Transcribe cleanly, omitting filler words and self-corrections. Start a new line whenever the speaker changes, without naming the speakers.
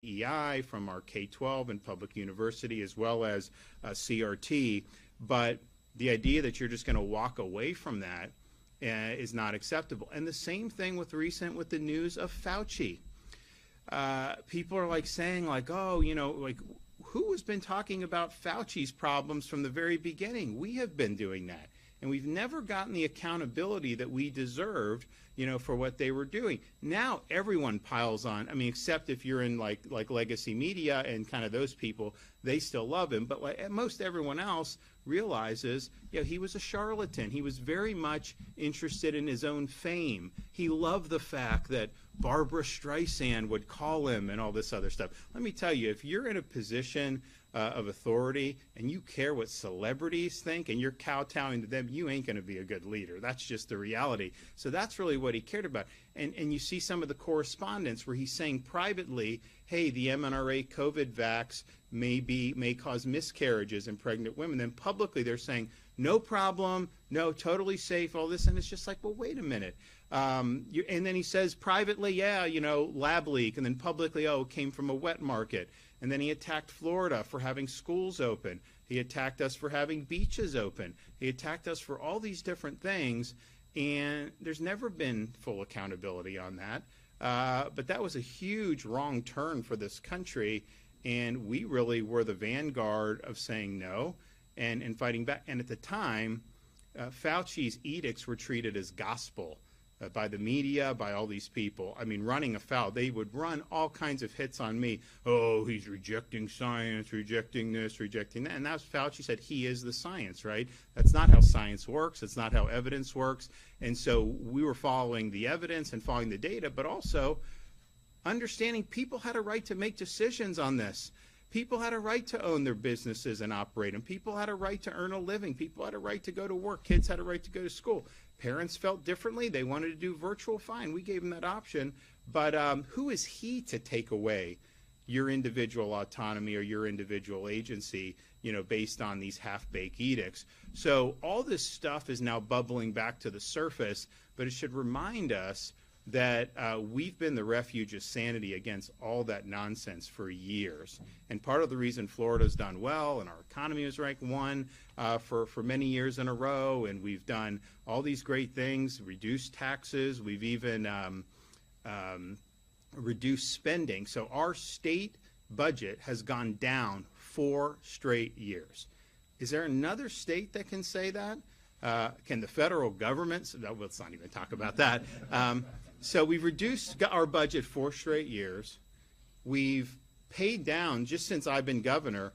EI, from our K-12 and public university, as well as CRT. But the idea that you're just going to walk away from that is not acceptable. And the same thing with the news of Fauci. People are like saying like, oh, you know, like, who has been talking about Fauci's problems from the very beginning? We have been doing that. And we've never gotten the accountability that we deserved, you know, for what they were doing. Now everyone piles on. I mean, except if you're in like legacy media and kind of those people, they still love him. But like most everyone else realizes, you know, he was a charlatan. He was very much interested in his own fame. He loved the fact that Barbara Streisand would call him and all this other stuff. Let me tell you, if you're in a position of authority and you care what celebrities think and you're kowtowing to them, you ain't going to be a good leader. That's just the reality. So that's really what he cared about. And you see some of the correspondence where he's saying privately, hey, the mRNA COVID vax may cause miscarriages in pregnant women. Then publicly they're saying, no problem, no, totally safe, all this. And it's just like, well, wait a minute. And then he says privately, yeah, you know, lab leak. And then publicly, oh, it came from a wet market. And then he attacked Florida for having schools open. He attacked us for having beaches open. He attacked us for all these different things. And there's never been full accountability on that. But that was a huge wrong turn for this country. And we really were the vanguard of saying no and fighting back. And at the time, Fauci's edicts were treated as gospel by the media, by all these people. I mean, running afoul, they would run all kinds of hits on me. Oh, he's rejecting science, rejecting this, rejecting that. And that's Fauci said, he is the science, right? That's not how science works. It's not how evidence works. And so we were following the evidence and following the data, but also understanding people had a right to make decisions on this. People had a right to own their businesses and operate them. People had a right to earn a living. People had a right to go to work. Kids had a right to go to school. Parents felt differently. They wanted to do virtual, fine. We gave them that option. But who is he to take away your individual autonomy or your individual agency, you know, based on these half-baked edicts? So all this stuff is now bubbling back to the surface, but it should remind us that we've been the refuge of sanity against all that nonsense for years. And part of the reason Florida's done well and our economy is ranked 1 for many years in a row, and we've done all these great things, reduced taxes, we've even reduced spending. So our state budget has gone down 4 straight years. Is there another state that can say that? Can the federal government? No, let's not even talk about that. So we've reduced our budget 4 straight years. We've paid down, just since I've been governor,